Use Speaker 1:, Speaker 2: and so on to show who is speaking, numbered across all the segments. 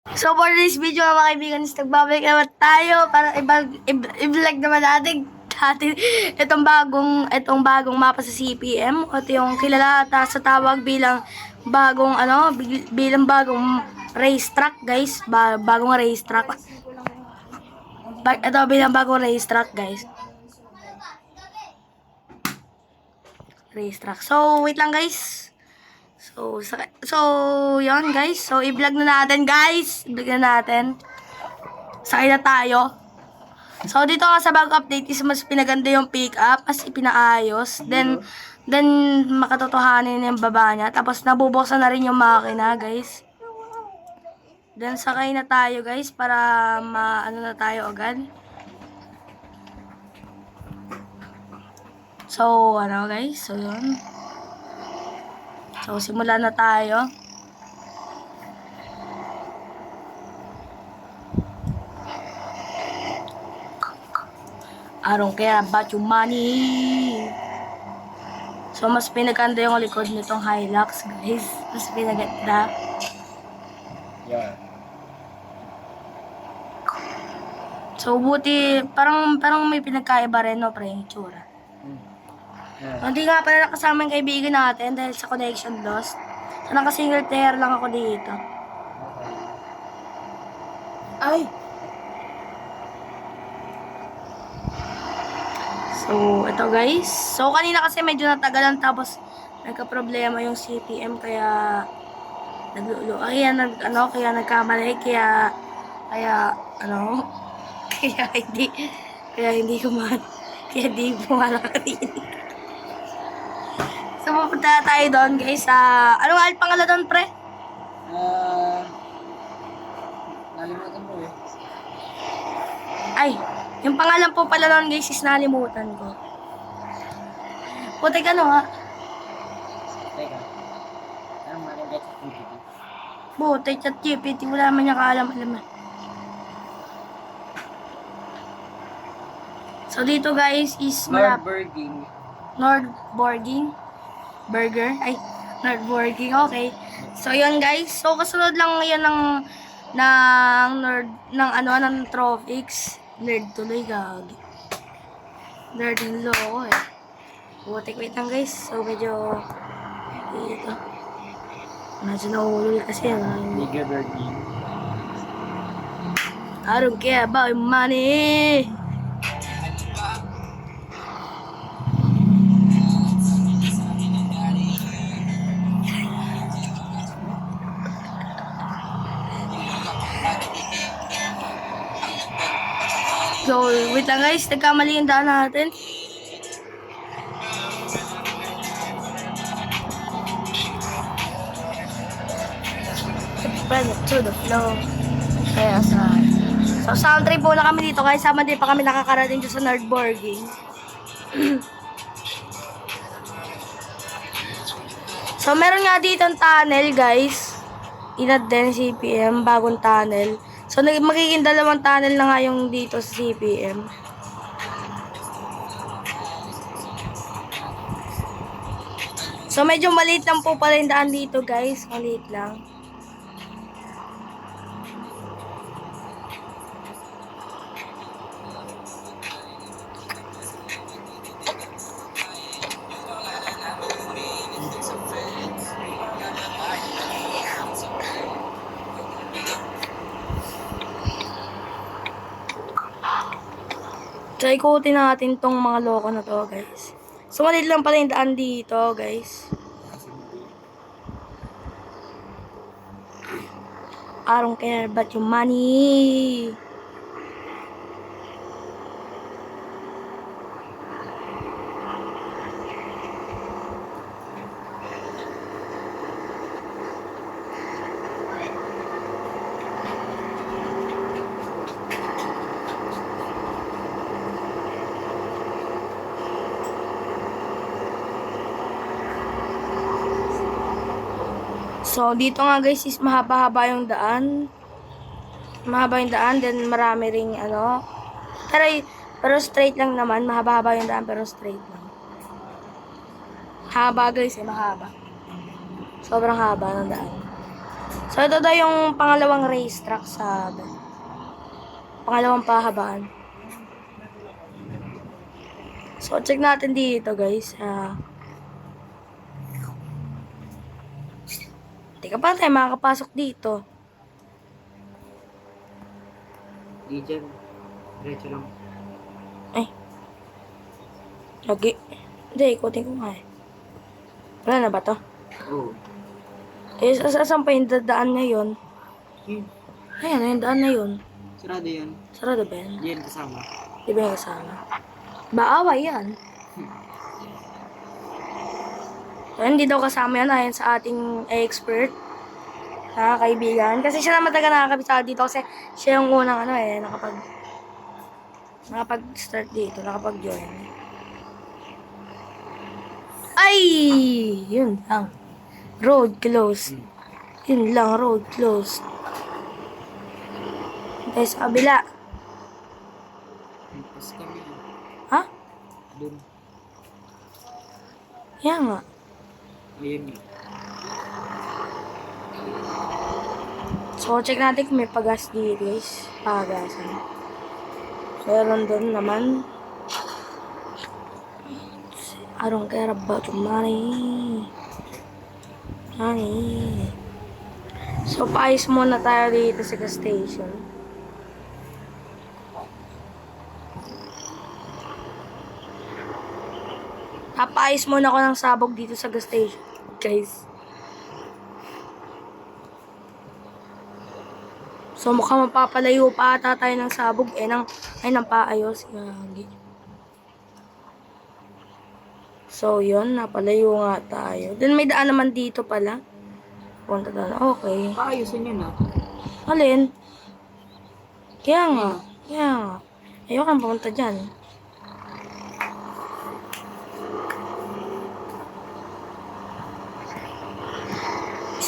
Speaker 1: So for this video mga kaibigan is nagbabalik naman tayo para i-vlog naman natin itong bagong mapa sa CPM. Ito yung kilala sa tawag bilang bagong racetrack guys. Bagong racetrack. Ito bilang bagong racetrack guys. Racetrack. So wait lang guys. So, yon guys. So, i-vlog na natin, guys. I-vlog na natin. Sakay na tayo. So, dito nga sa bagong update is mas pinaganda yung pick-up. Mas ipinaayos. Then, makatotohanin yung baba niya. Tapos, nabubuksan na rin yung makina, guys. Then, sakay na tayo, guys. Para ano na tayo agad. So, guys. So, yun. So, simula na tayo. I don't care about your money. So, mas pinaganda yung likod nitong Hilux, guys. Mas pinaganda.
Speaker 2: Yeah.
Speaker 1: So, buti, parang may pinagkaiba rin, no, pre, yung itsura.
Speaker 2: Yeah.
Speaker 1: Hindi nga pala nakasama yung kaibigan natin dahil sa connection lost. So, naka-single player lang ako dito. Ay! So, ito guys. So, kanina kasi medyo natagalan tapos nagka-problema yung CPM kaya nagkamali kaya hindi kumana kanina. So, pupunta tayo doon guys sa ano nga pangalan doon pre?
Speaker 2: Nalimutan ko eh.
Speaker 1: Ay, yung pangalan po pala noon guys is nalimutan ko. Putik ha?
Speaker 2: Teka. Anong maganda sa GPT?
Speaker 1: Buti, chat GPT, wala naman niya kaalam-alam. So, dito guys is
Speaker 2: Nordberging.
Speaker 1: Nordborging Burger. Ay, Nordborging, okay. So, yun guys. So, kasunod lang ngayon ng Trophics. Nerd tuloy, gagi. Nerd yung loko eh. Butik, wait lang guys. So, medyo ito. Medyo nahulul kasi
Speaker 2: Megaberging.
Speaker 1: I don't care about your money. So, wait lang guys, nagkamali yung daan natin. Spread it to the flow. Kaya so sound trip muna kami dito guys, sama din pa kami nakakarating dito sa Nordborging. So, meron nga dito ang tunnel guys. Inad din CPM, bagong tunnel. So, magiging dalawang tunnel na nga yung dito sa CPM. So, medyo maliit lang po pala yung daan dito, guys. Maliit lang. So, ikutin natin tong mga loko na to, guys. So, maliit lang pala yung daan dito, guys. I don't care about your money. So, dito nga guys is mahaba-haba yung daan. Mahaba yung daan, then marami ring pero straight lang naman. Mahaba-haba yung daan, pero straight lang. Haba guys, mahaba. Sobrang haba ng daan. So, ito daw yung pangalawang racetrack sa pangalawang pahabaan. So, check natin dito, guys. Teka pa tayo makakapasok dito.
Speaker 2: Di dyan. Diretso lang.
Speaker 1: Ay. Lagi. Hindi, ikutin ko nga eh. Wala na ba to?
Speaker 2: Oo.
Speaker 1: Eh, saan pa yung dadaan ngayon?
Speaker 2: Yun.
Speaker 1: Ayan, yung daan na yun.
Speaker 2: Sarado yan.
Speaker 1: Sarado ba yan?
Speaker 2: Yan kasama.
Speaker 1: Di ba yung kasama? Baaway yan. So, hindi daw kasama yan ayon sa ating expert na kaibigan. Kasi siya naman talaga nakakabisa dito kasi siya yung unang nakapag-start dito, nakapag-join. Ay! Yun lang. Road closed. Yun lang, road closed. Tayo sa kabila.
Speaker 2: Pas kami.
Speaker 1: Ha?
Speaker 2: Doon.
Speaker 1: Yan nga.
Speaker 2: Ayun yun.
Speaker 1: So, check natin kung may pagas dito, guys. Pagasan. Meron doon naman. I don't care about your money. Money. So, paayos muna tayo dito sa gas station. Papaayos muna ako ng sabog dito sa gas station, guys. So, mukhang mapapalayo pa ata tayo ng sabog. Nang paayos. Gagi. So, yun. Napalayo nga tayo. Then, may daan naman dito pala. Punta doon. Okay.
Speaker 2: Paayusin yun ah.
Speaker 1: Alin? Kaya nga. Ayoko kang pumunta dyan.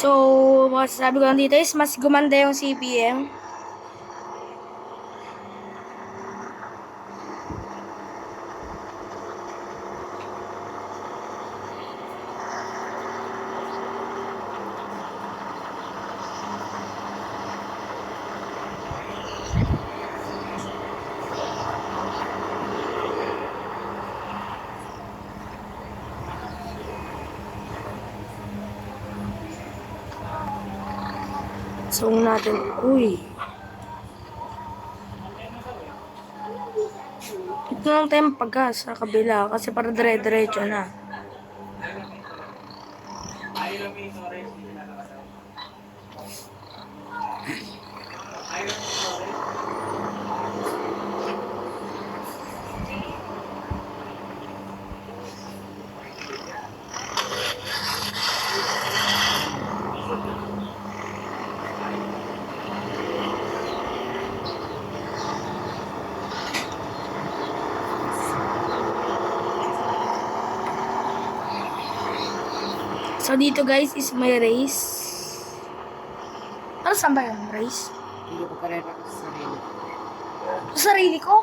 Speaker 1: So, masasabi ko lang dito is mas gumanda yung CPM. So, natin, uy. Ito lang tayo pagka sa kabila kasi para dire-diretso na. So, dito guys is may race. Ano saan ba yung race?
Speaker 2: Hindi ko karera ko sa sarili.
Speaker 1: Sa sarili ko?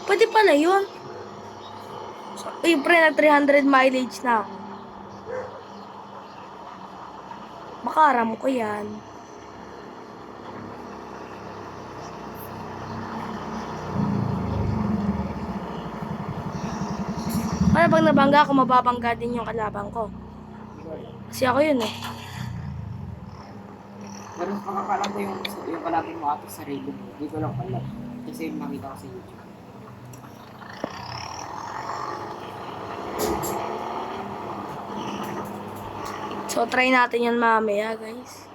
Speaker 1: Pwede pala yun. So, pre na 300 mileage na ako. Makaram ko yan. Para pag nabangga ako, mababangga din yung kalabang ko. Kasi ako yun eh.
Speaker 2: Pero makakalam ko yung kalapin mo ato sa sarili mo. Hindi ko lang alam. Kasi makita ko sa YouTube.
Speaker 1: So, try natin yan mamaya, guys.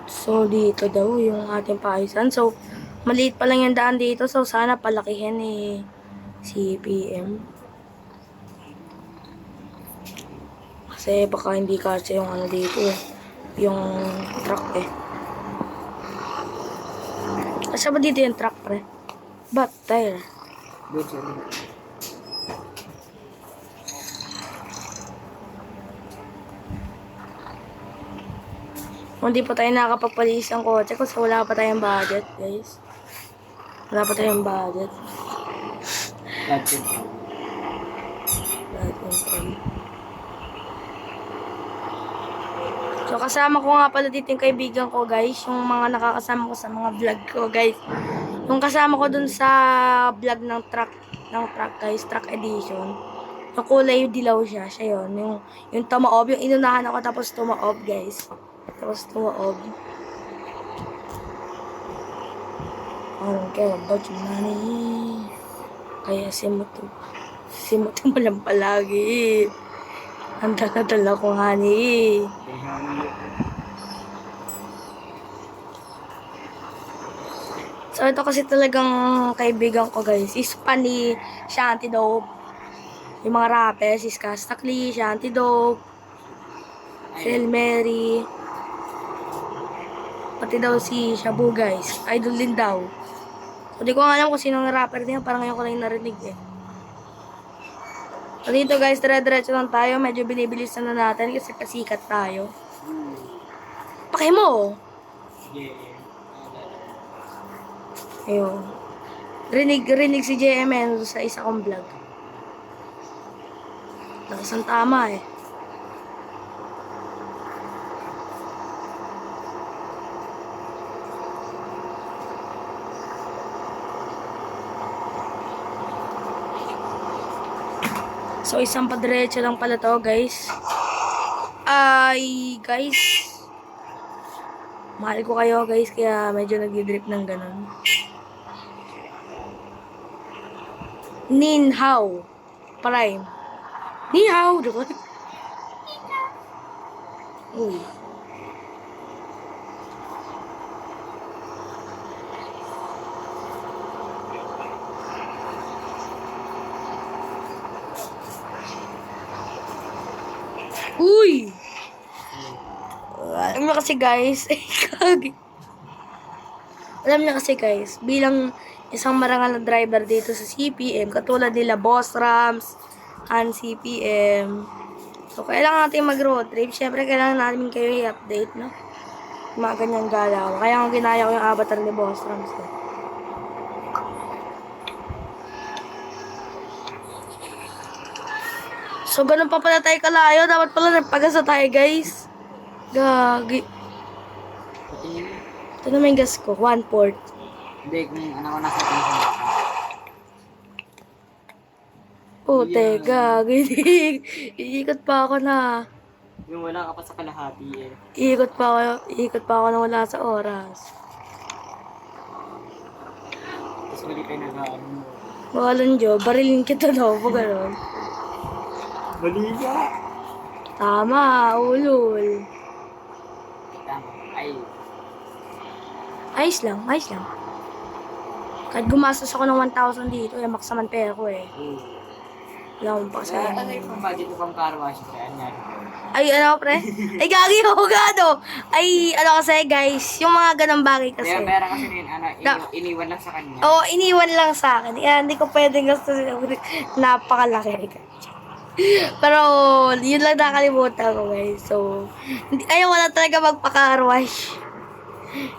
Speaker 1: So, dito daw yung ating paayusan. So, maliit pa lang yung daan dito. So, sana palakihin eh. CPM. Kasi baka hindi kasi yung ano dito eh. Yung truck eh. Kasi ba dito yung truck pre? Ba't tire?
Speaker 2: Doon siya.
Speaker 1: Hindi pa tayo nakakapagpalis ng kotse kasi wala pa tayong budget, guys. Wala pa tayong budget.
Speaker 2: That's it.
Speaker 1: Budget control. So, kasama ko nga pala dito yung kaibigan ko, guys. Yung mga nakakasama ko sa mga vlog ko, guys. Yung kasama ko dun sa vlog ng truck, guys. Truck edition. Yung kulay dilaw siya. Siya yun. Yung tumaob. Yung inunahan ako tapos tumaob, guys. Tapos tumaob. I don't care about your money. Kaya simuto mo lang palagi. Ang dala ko, honey. So, ito kasi talagang kaibigan ko, guys. Is Pani, siya Antidope. Yung mga rappers, is Kastakli, siya Antidope. Si El Mary. Pati daw si Shabu, guys. Idol din daw. So, di ko nga alam kung sinong rapper niya. Parang ngayon ko lang narinig eh. So, dito guys, dire-diretso lang tayo. Medyo binibilisan na natin kasi pasikat tayo. Paki mo! Ayun. Rinig si JMN sa isa kong vlog. Lakas ang tama eh. So, isang padiretso lang pala to, guys. Ay, guys. Mahal ko kayo, guys, kaya medyo nag-drip ng ganun. Nin Hao. Prime. Ni Hao, diba? Uy. Uy! Alam niyo kasi guys, alam niyo kasi guys, bilang isang marangal na driver dito sa CPM, katulad nila Boss Rams, Han CPM, so kailangan natin mag-road trip. Siyempre, kailangan natin kayo i-update, no? Mga ganyang galaw. Kaya ang ginaya ko yung avatar ni Boss Rams. No? So, ganun pa pala tayo kalayo. Dapat pala nagpagasa tayo, guys. Gagi. Ito na may gas ko. 1/4.
Speaker 2: Hindi, kung anak ko nasa atin sa
Speaker 1: Pute, gagi. Iikot pa ako na.
Speaker 2: yung wala ka pa sa kalahati eh.
Speaker 1: Iikot pa ako na wala sa oras.
Speaker 2: Tapos mali kayo nag-ano mo.
Speaker 1: Walang Diyo, barilin kita daw. Pag gano'n.
Speaker 2: Mali ka!
Speaker 1: Tama, ulol.
Speaker 2: Tama. Ay.
Speaker 1: Ayos lang, ayos lang. Kahit gumastos ako ng 1,000 dito, yamak naman pera ko eh. Wala akong
Speaker 2: Ano
Speaker 1: pakasaya.
Speaker 2: yung budget mo pang car wash kaya yan?
Speaker 1: Ay, ano, pre? Ay, gagi ako gano. Ay, ano kasi, guys, yung mga ganang bagay kasi.
Speaker 2: Kaya pera kasi rin, iniwan lang sa kanya.
Speaker 1: Oo, iniwan lang sa akin. Kaya hindi ko pwedeng gastusin. Napakalaki. Pero, yun lang nakalimutan ko, guys. So, ayaw ko na talaga magpa-car wash.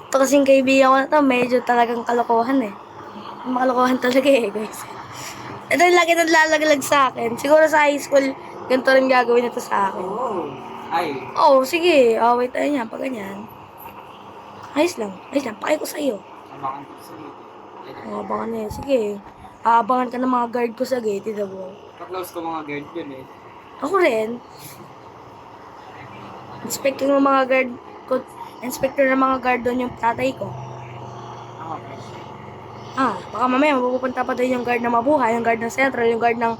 Speaker 1: Ito kasing kaibigan ko na to, medyo talagang kalokohan eh. Makalokohan talaga eh, guys. Ito yung lagi naglalaglag sa akin. Siguro sa high school, ganito rin gagawin ito sa akin.
Speaker 2: Oo. Ay.
Speaker 1: Oo, sige. Away tayo niyan, pag ganyan. Ayos lang. Ayos lang. Pakay ko sa'yo.
Speaker 2: Amakan ko sa dito.
Speaker 1: Abangan na yun. Sige. Aabangan ka ng mga guard ko sa gate, diba?
Speaker 2: Pa-close ko mga guard yun eh.
Speaker 1: Ako rin. Inspector ng mga guard ko. Inspector ng mga guard doon yung tatay ko.
Speaker 2: Ako, fresh.
Speaker 1: Baka mamaya mapupunta pa doon yung guard ng Mabuhay, yung guard ng Central, yung guard ng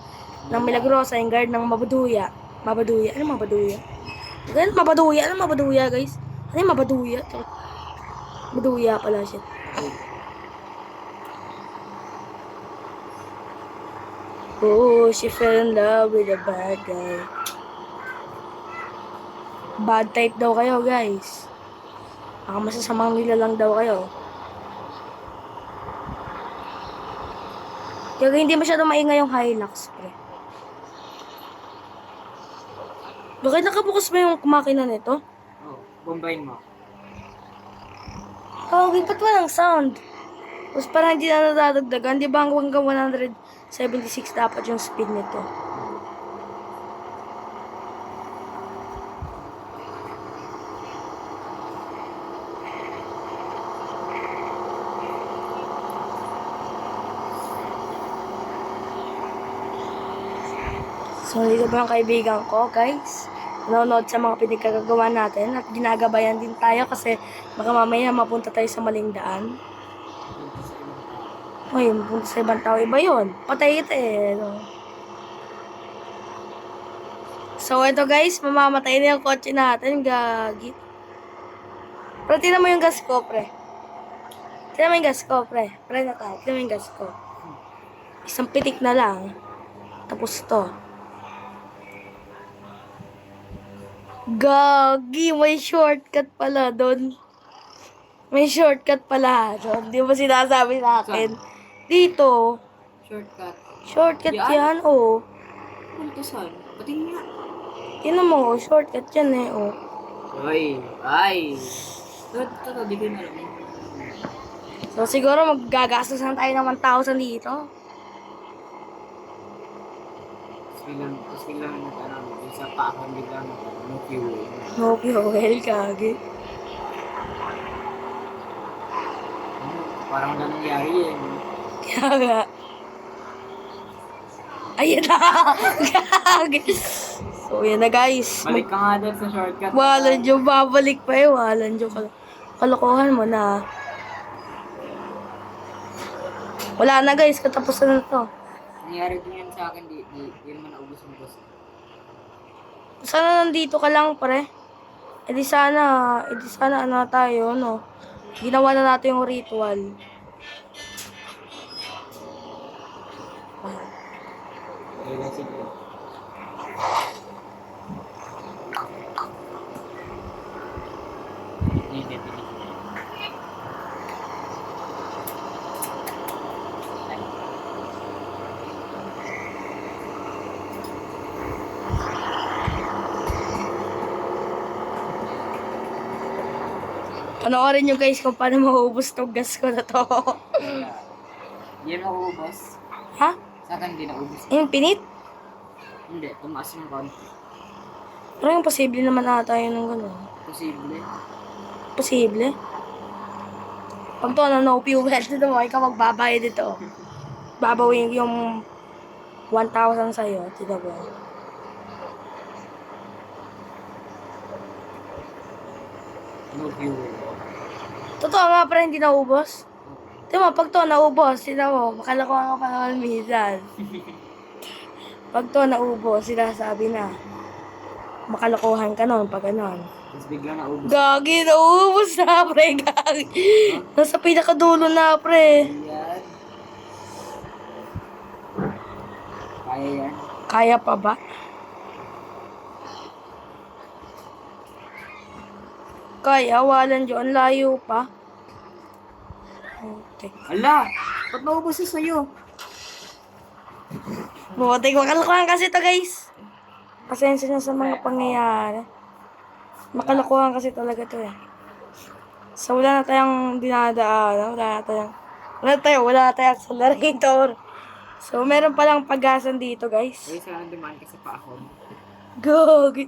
Speaker 1: Milagrosa, yung guard ng Mabaduya. Mabaduya? Ano Mabaduya? Ano Mabaduya? Ano Mabaduya, guys? Ano yung Mabaduya? Mabaduya pala siya. Oh, she fell in love with a bad guy. Bad type daw kayo, guys. Baka masasamang nilalang daw kayo. Kaya hindi masyado maingay yung Hilux, pre. Bakit nakabukas ba yung makina nito?
Speaker 2: Oh, bombayin mo.
Speaker 1: Ba't walang sound? Tapos parang hindi na nadadagdagan. Di ba hanggang 176 dapat yung speed nito? So, dito ba yung kaibigan ko, guys? Nanonood sa mga pinagkagagawa natin at ginagabayan din tayo kasi baka mamaya mapunta tayo sa maling daan.
Speaker 2: Punta sa ibang tao.
Speaker 1: Uy, mapunta sa ibang tao, iba yun. Patay ito eh. No? So, ito guys, mamamatay na yung kotse natin. Gagi. Pero tinan mo yung gas ko, pre. Tinan mo yung gas ko, pre. Pre na tayo. Tinan mo yung gas ko. Isang pitik na lang. Tapos to. Gagi, may shortcut pala doon. May shortcut pala doon. Di ba sinasabi sa akin? Dito.
Speaker 2: Shortcut.
Speaker 1: Shortcut
Speaker 2: Yan?
Speaker 1: yan, oh.
Speaker 2: Punta saan? Patingin nga.
Speaker 1: Tinan mo, oh. Shortcut yan eh, oh.
Speaker 2: Ay. Ay. Ito, di ko na alam.
Speaker 1: So, siguro maggagastos na tayo ng 1,000 dito.
Speaker 2: Tapos kailangan na isa pa ako biglang no fuel.
Speaker 1: No fuel, kagi.
Speaker 2: Parang wala nangyari eh.
Speaker 1: Kaya nga. Ayan na! Gagi! So, yan na guys.
Speaker 2: Balik ka nga doon sa shortcut.
Speaker 1: Walang Diyo, babalik pa eh. Walang Diyo. Kalokohan mo na. Wala na guys, katapusan na to.
Speaker 2: Nangyari din yan sa akin, di naman naubos mo boss.
Speaker 1: Sana nandito ka lang, pre. E di sana ano tayo, no? Ginawa na natin yung ritual.
Speaker 2: Okay lang sige. Hindi.
Speaker 1: Panoorin nyo guys kung paano maubos tong gas ko na to.
Speaker 2: Hindi mo naubos.
Speaker 1: Ha?
Speaker 2: Sa akin hindi naubos.
Speaker 1: Yung pinit?
Speaker 2: Hindi, tumaas yung konti.
Speaker 1: Pero yung posible naman ata yun ng gano'n.
Speaker 2: Posible.
Speaker 1: Posible? Pag to na no fuel, dito mo, ikaw magbabayad dito. Babawin yung 1,000 sa'yo, dito ba?
Speaker 2: No fuel.
Speaker 1: Totoo nga pa hindi naubos. Di mo, pag to naubos, sila mo, makalakuha ka pa naman minsan. Pag to naubos, sila sabi na, makalokohan ka nun pag ganon.
Speaker 2: Tapos bigla naubos.
Speaker 1: Gagi, naubos na, pre, gagi. Nasa pinakadulo na, pre.
Speaker 2: Yan. Kaya yan.
Speaker 1: Kaya pa ba? Kaya, walang Diyon, layo pa. Okay.
Speaker 2: Ala! Ba't naubos siya sa'yo?
Speaker 1: Buti, makalokohan kasi to guys. Pasensya na sa mga pangyayari. Makalokohan kasi talaga to eh. So, wala na tayong dinadaan. Wala na tayong accelerator. So, meron palang pag-asan dito guys.
Speaker 2: Ay, sana dumaan ka sa paahon.
Speaker 1: Gagi.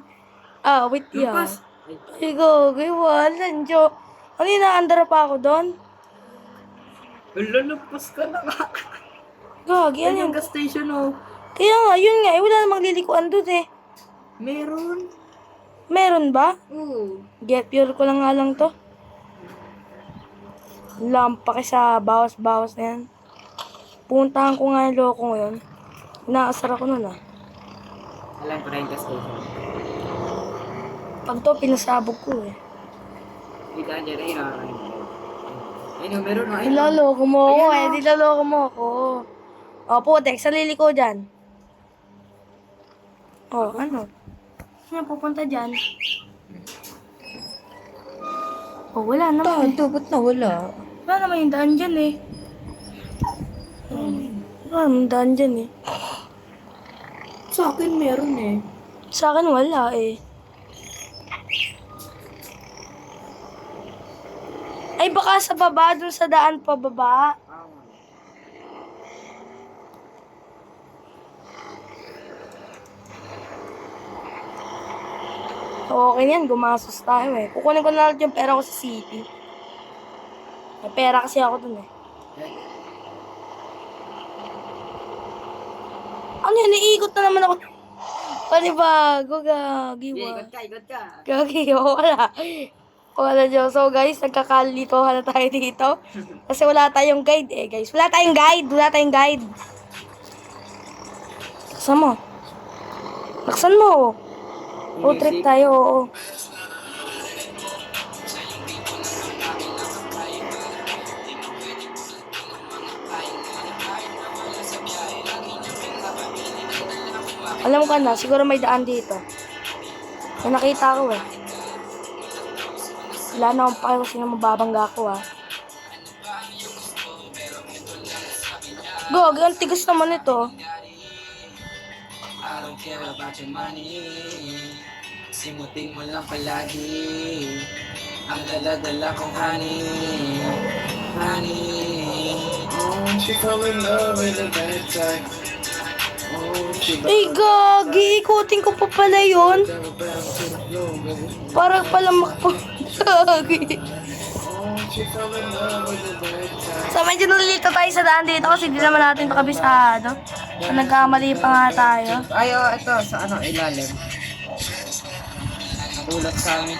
Speaker 1: Ah, wait yan.
Speaker 2: Lumpas!
Speaker 1: Ay,
Speaker 2: Ay,
Speaker 1: gagi, walang Diyo. Ano yun, naandar pa ako doon?
Speaker 2: lumpas ka na nga.
Speaker 1: Gagi, ano
Speaker 2: Yan
Speaker 1: yun?
Speaker 2: yung gas station oh.
Speaker 1: Kaya nga, yun nga, wala namang lilikuan doon eh.
Speaker 2: Meron.
Speaker 1: Meron ba?
Speaker 2: Oo.
Speaker 1: Get pure ko lang nga lang to. Lampaki sa bawas-bawas na yan. Puntahan ko nga yung loko ngayon. Inaasar ako nun ah.
Speaker 2: Alam ko na yung gas station.
Speaker 1: Pag to, pinasabog ko eh.
Speaker 2: Hindi ka dyan ay nakakain. Ayun, meron na.
Speaker 1: Nilaloko mo ako
Speaker 2: Ayan,
Speaker 1: eh.
Speaker 2: oh.
Speaker 1: Nilaloko mo ako. O, putek, sa liliko dyan. O, ano? Saan pupunta dyan? O, wala naman eh.
Speaker 2: ba't nawala?
Speaker 1: Wala naman yung daan dyan eh. Wala naman yung daan dyan eh.
Speaker 2: Sa akin meron eh.
Speaker 1: Sa akin wala eh. Ay, baka sa baba, dun sa daan pa baba. So, okay yan, gumasos tayo eh. Kukunin ko na lang yung pera ko sa city. May pera kasi ako dun eh. Ano yan, iikot na naman ako. Panibago, gagi.
Speaker 2: Sige,
Speaker 1: Wa.
Speaker 2: ikot ka.
Speaker 1: Gagi, wala. Wala dyan. So guys, nagkakalitohan na tayo dito. Kasi wala tayong guide eh guys. Wala tayong guide. Wala tayong guide. Laksan mo. Laksan mo. Road trip
Speaker 2: Music.
Speaker 1: tayo, oo. Alam ko na, siguro may daan dito. May nakita ko eh. Wala na akong pakialam kung sino mababangga ko ah. Gog, ang tigas naman ito.
Speaker 2: I don't care about your money. Simutin mo lang palagi. Ang dala-dala kong honey. Honey. Oh, she fell in love with a bad time. Oh, she
Speaker 1: Ay, gagi. Ikutin ko pa pala yun. Parang pala Gagi.
Speaker 2: Oh, she fell in love with a bad time.
Speaker 1: So, medyo nalilito tayo sa daan dito kasi di naman natin ito kabisado. So, nagkamali pa nga tayo.
Speaker 2: Ay, oh, ito, sa ano, ilalim. Natulad sa amin,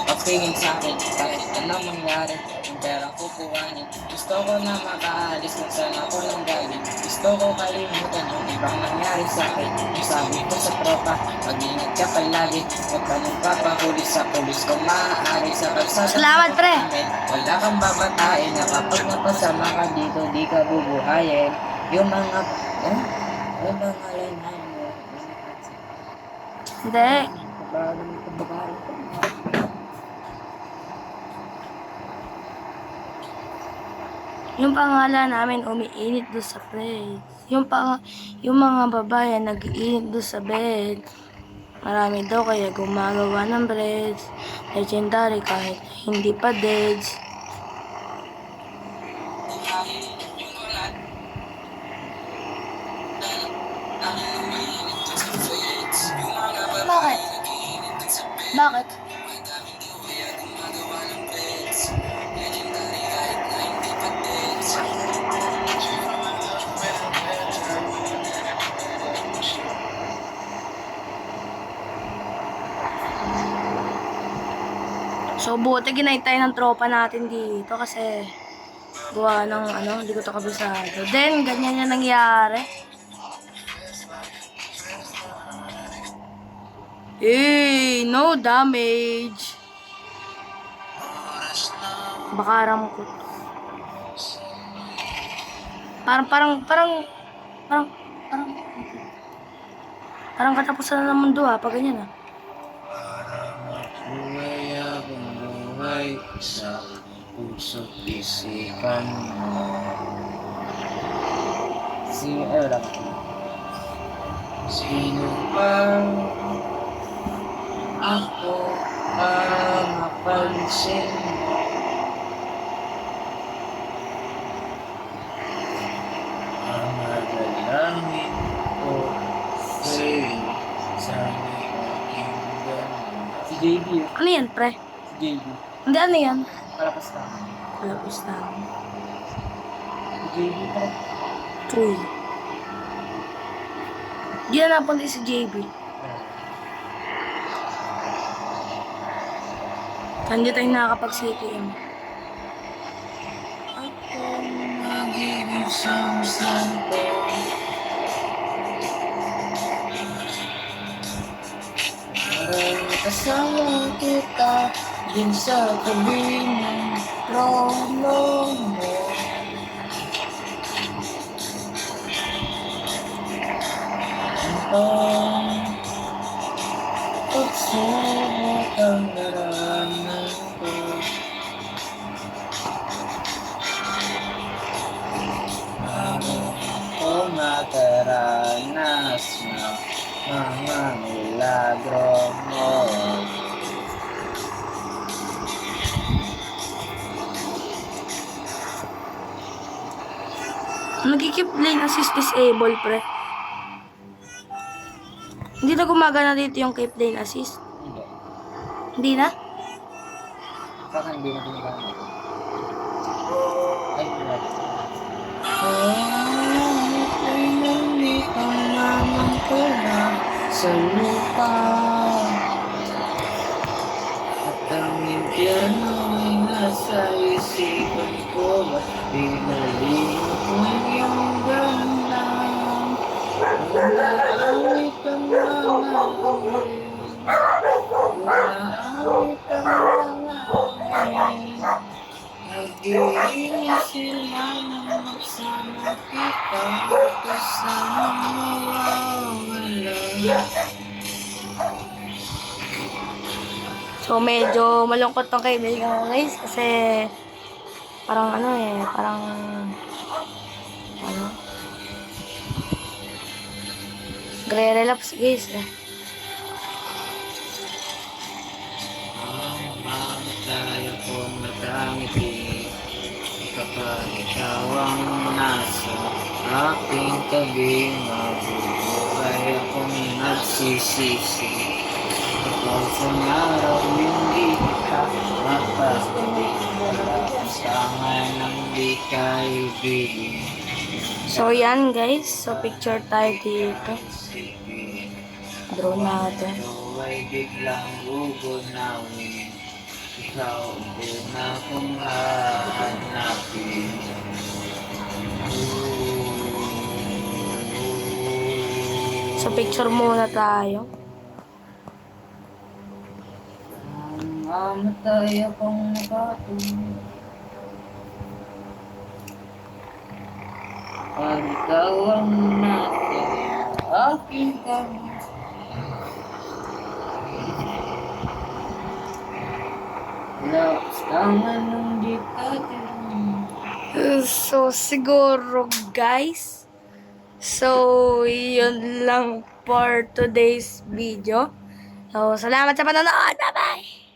Speaker 2: patingin sa akin, kahit anong mangyari, yung pera ko kuhanin. Gusto ko na makaalis kung saan ako nang galing. Gusto ko kalimutan yung ibang nangyari sa akin. Yung sabi ko sa tropa, mag-ingat ka palagi. Huwag ka nagpapahuli sa pulis kung maaari sa kalsada.
Speaker 1: Salamat, pre.
Speaker 2: Wala kang babatain na kapag napasama ka dito, di ka bubuhayin. Yung mga, yung mga lanay mo.
Speaker 1: Hindi. Yung pangalan namin umiinit doon sa bed. Yung mga babae nag-iinit doon sa bed. Marami daw kaya gumagawa ng breads. Legendary kahit hindi pa deads. Bakit? Bakit? So, buti ginay tayo ng tropa natin dito kasi gawa ng hindi ko to kabisado. Then, ganyan yung nangyari. Hey, no damage. Baka ramkot. Parang katapusan na ng mundo pag ganyan
Speaker 2: Buhay sa puso't isipan mo. Sino pang ako ang mapansin mo? Ang madalangin ko sa'yo sa aking ganun. Si JB.
Speaker 1: Ano yan, pre?
Speaker 2: Si JB.
Speaker 1: Hindi, ano yan?
Speaker 2: Palapas ka.
Speaker 1: Palapis na.
Speaker 2: Si JB pa.
Speaker 1: Troy. Hindi na napunta si JB. Hindi tayo nakakapag-CTM.
Speaker 2: Ako naging isang santo. Parang kasama kita din sa tabi ng trono mo. Ang pagsubok ang naranan ko. Bago ko makaranas ng mga milagro mo.
Speaker 1: Nag-keep lane assist disable, pre. Hindi na gumagana dito yung keep lane assist.
Speaker 2: Hindi.
Speaker 1: Hindi na?
Speaker 2: Saka hindi na ginagamit. Ay, wala. Ay, nalitan naman ko na sa lupa. At ang impyerno ay nasa isipan ko. Ba't pinalimutan ko yung ganda? Umaawit ang mga awit. Umaawit ang mga awit. Nag-iingat sila na magsama kita. Kasama mawawala.
Speaker 1: So, medyo malungkot tong kaibigan ko, guys. Kasi, parang parang, gre-relapse, guys.
Speaker 2: Mamatay akong natangiti kapag ikaw ang nasa aking tabi. Mabubuhay akong nagsisisi kapag sumaraw hindi ka mapapagod. Pasangan ng di kaibigin.
Speaker 1: So, yan, guys. So, picture tayo dito. Draw natin.
Speaker 2: Ikaw ay biglang gugunawin. Ikaw ang una kong hahanapin.
Speaker 1: So, picture muna tayo.
Speaker 2: Mamatay akong nakatulog. Pag ikaw ang nasa aking kami. Lakas-tangan ng di katilong.
Speaker 1: So, siguro, guys. So, yun lang for today's video. So, salamat sa panonood. Bye-bye!